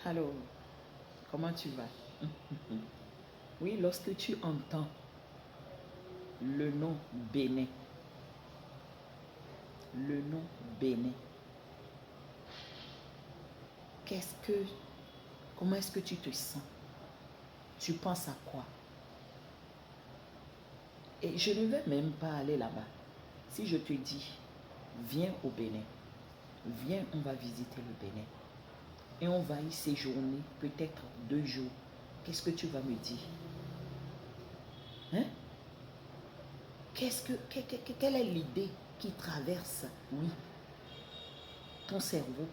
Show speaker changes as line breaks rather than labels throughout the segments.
Alors, comment tu vas? Oui, lorsque tu entends le nom Bénin, le nom Bénin, qu'est-ce que, comment est-ce que tu te sens? Tu penses à quoi? Et je ne vais même pas aller là-bas. Si je te dis, viens au Bénin, viens, on va visiter le Bénin. Et on va y séjourner peut-être 2 jours. Qu'est-ce que tu vas me dire? Hein? Quelle est l'idée qui traverse, oui, ton cerveau?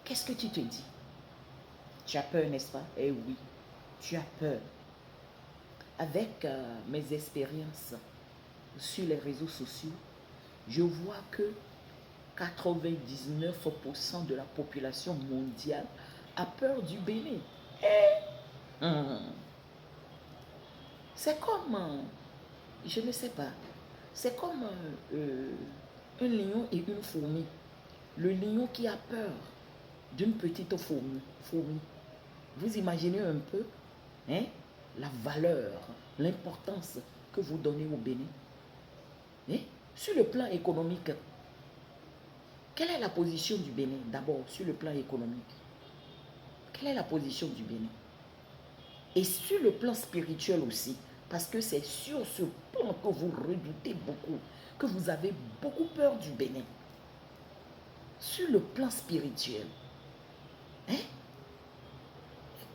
Qu'est-ce que tu te dis? Tu as peur, n'est-ce pas? Eh oui, tu as peur. Avec mes expériences sur les réseaux sociaux, je vois que 99% de la population mondiale a peur du Bénin. C'est comme, je ne sais pas, c'est comme un lion et une fourmi. Le lion qui a peur d'une petite fourmi. Vous imaginez un peu hein, la valeur, l'importance que vous donnez au Bénin. Hein? Sur le plan économique, quelle est la position du Bénin d'abord sur le plan économique? Quelle est la position du Bénin? Et sur le plan spirituel aussi, parce que c'est sur ce plan que vous redoutez beaucoup, que vous avez beaucoup peur du Bénin. Sur le plan spirituel, hein?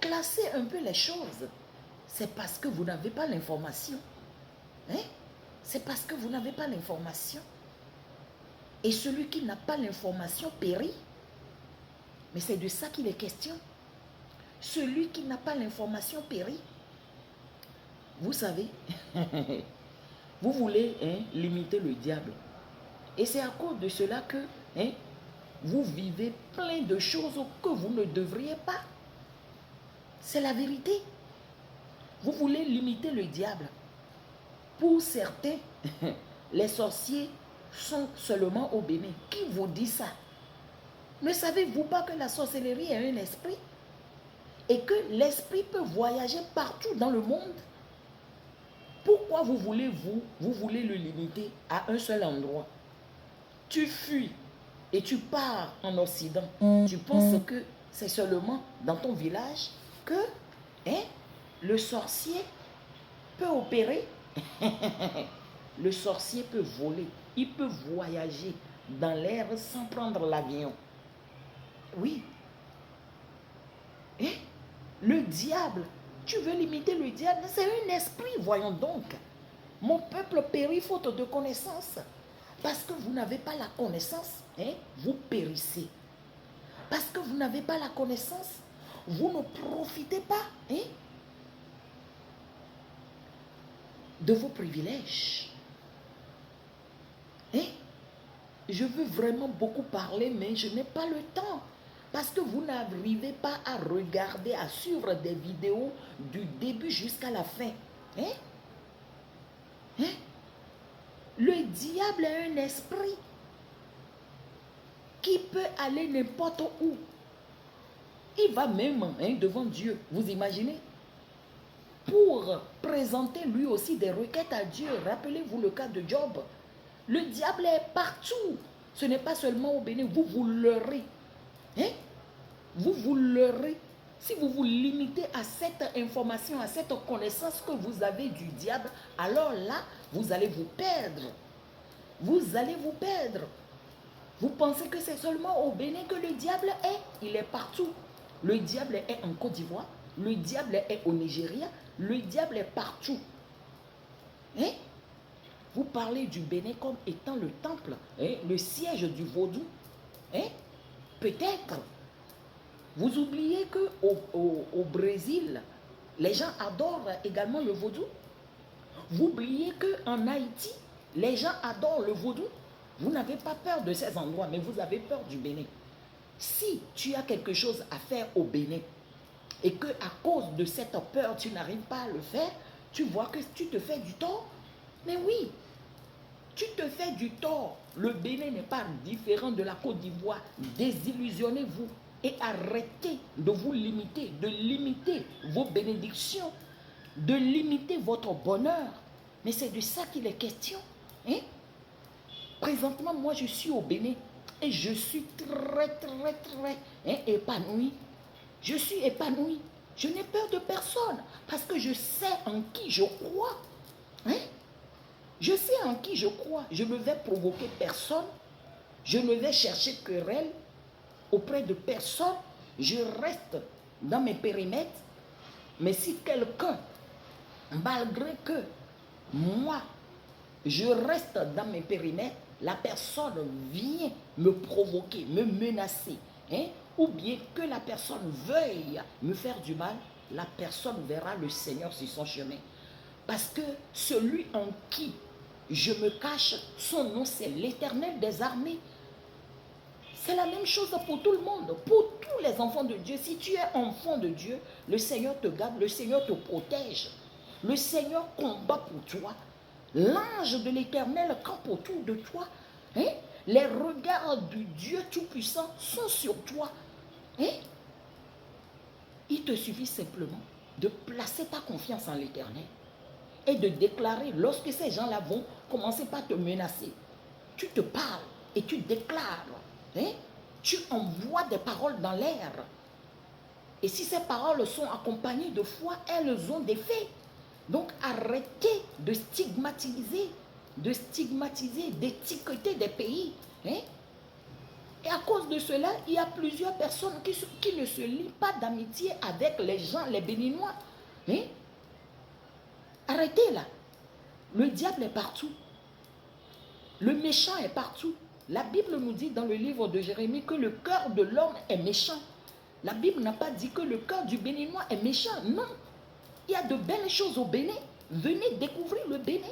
Classez un peu les choses. C'est parce que vous n'avez pas l'information. Hein? C'est parce que vous n'avez pas l'information. Et celui qui n'a pas l'information périt. Mais c'est de ça qu'il est question. Celui qui n'a pas l'information périt. Vous savez, vous voulez limiter le diable. Et c'est à cause de cela que vous vivez plein de choses que vous ne devriez pas. C'est la vérité. Vous voulez limiter le diable. Pour certains, les sorciers sont seulement au Bénin. Qui vous dit ça? Ne savez-vous pas que la sorcellerie est un esprit? Et que l'esprit peut voyager partout dans le monde? Pourquoi vous voulez le limiter à un seul endroit? Tu fuis et tu pars en Occident. Tu penses que c'est seulement dans ton village que le sorcier peut opérer? Le sorcier peut voler. Il peut voyager dans l'air sans prendre l'avion. Oui. Le diable, tu veux limiter le diable? C'est un esprit, voyons donc. Mon peuple périt faute de connaissance. Parce que vous n'avez pas la connaissance, vous périssez. Parce que vous n'avez pas la connaissance, vous ne profitez pas de vos privilèges. Je veux vraiment beaucoup parler, mais je n'ai pas le temps. Parce que vous n'arrivez pas à regarder, à suivre des vidéos du début jusqu'à la fin. Le diable est un esprit qui peut aller n'importe où. Il va même devant Dieu, vous imaginez? Pour présenter lui aussi des requêtes à Dieu. Rappelez-vous le cas de Job. Le diable est partout. Ce n'est pas seulement au Bénin. Vous vous leurrez. Vous vous leurrez. Si vous vous limitez à cette information, à cette connaissance que vous avez du diable, alors là, vous allez vous perdre. Vous allez vous perdre. Vous pensez que c'est seulement au Bénin que le diable est? Il est partout. Le diable est en Côte d'Ivoire. Le diable est au Nigeria. Le diable est partout. Vous parlez du Bénin comme étant le temple, le siège du vaudou. Peut-être. Vous oubliez qu'au Brésil, les gens adorent également le vaudou. Vous oubliez qu'en Haïti, les gens adorent le vaudou. Vous n'avez pas peur de ces endroits, mais vous avez peur du Bénin. Si tu as quelque chose à faire au Bénin et que à cause de cette peur, tu n'arrives pas à le faire, tu vois que tu te fais du tort. Mais oui, tu te fais du tort. Le Bénin n'est pas différent de la Côte d'Ivoire. Désillusionnez-vous. Et arrêtez de vous limiter, de limiter vos bénédictions, de limiter votre bonheur. Mais c'est de ça qu'il est question. Hein? Présentement, moi, je suis au Bénin et je suis très épanouie. Je suis épanouie. Je n'ai peur de personne parce que je sais en qui je crois. Hein? Je sais en qui je crois. Je ne vais provoquer personne. Je ne vais chercher querelle auprès de personne. Je reste dans mes périmètres. Mais si quelqu'un, malgré que moi, je reste dans mes périmètres, la personne vient me provoquer, me menacer, hein, ou bien que la personne veuille me faire du mal, la personne verra le Seigneur sur son chemin. Parce que celui en qui je me cache, son nom c'est l'Éternel des armées. C'est la même chose pour tout le monde, pour tous les enfants de Dieu. Si tu es enfant de Dieu, le Seigneur te garde, le Seigneur te protège. Le Seigneur combat pour toi. L'ange de l'Éternel campe autour de toi. Hein? Les regards du Dieu Tout-Puissant sont sur toi. Hein? Il te suffit simplement de placer ta confiance en l'Éternel et de déclarer, lorsque ces gens-là vont commencer par te menacer, tu te parles et tu déclares. Hein? Tu envoies des paroles dans l'air. Et si ces paroles sont accompagnées de foi, elles ont des faits. Donc arrêtez de stigmatiser, d'étiqueter des pays. Hein? Et à cause de cela, il y a plusieurs personnes qui ne se lient pas d'amitié avec les gens, les Béninois. Hein? Arrêtez là. Le diable est partout. Le méchant est partout. La Bible nous dit dans le livre de Jérémie que le cœur de l'homme est méchant. La Bible n'a pas dit que le cœur du Béninois est méchant. Non. Il y a de belles choses au Bénin. Venez découvrir le Bénin.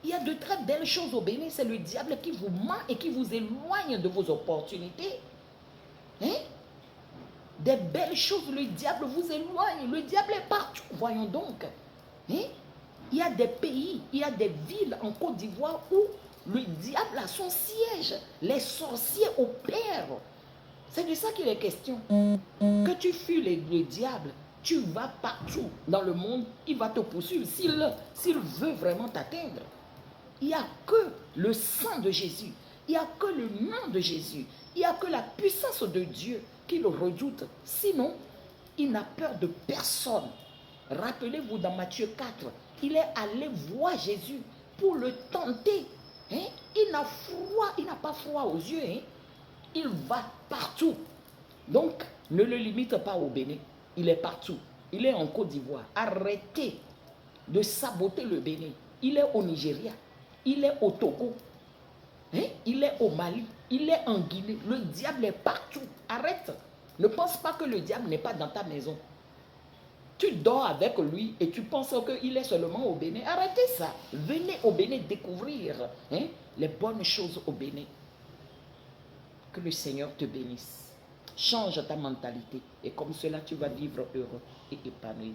Il y a de très belles choses au Bénin. C'est le diable qui vous ment et qui vous éloigne de vos opportunités. Hein? Des belles choses, le diable vous éloigne. Le diable est partout. Voyons donc. Hein? Il y a des pays, il y a des villes en Côte d'Ivoire où le diable a son siège. Les sorciers opèrent. C'est de ça qu'il est question. Que tu fuis le diable, tu vas partout dans le monde, il va te poursuivre s'il veut vraiment t'atteindre. Il n'y a que le sang de Jésus, il n'y a que le nom de Jésus, il n'y a que la puissance de Dieu qu'il redoute. Sinon, il n'a peur de personne. Rappelez-vous dans Matthieu 4, il est allé voir Jésus pour le tenter. Hein? Il n'a pas froid aux yeux. Hein? Il va partout. Donc, ne le limite pas au Bénin. Il est partout. Il est en Côte d'Ivoire. Arrêtez de saboter le Bénin. Il est au Nigeria. Il est au Togo. Hein? Il est au Mali. Il est en Guinée. Le diable est partout. Arrête. Ne pense pas que le diable n'est pas dans ta maison. Tu dors avec lui et tu penses qu'il est seulement au Bénin. Arrêtez ça. Venez au Bénin découvrir, hein, les bonnes choses au Bénin. Que le Seigneur te bénisse. Change ta mentalité et comme cela tu vas vivre heureux et épanoui.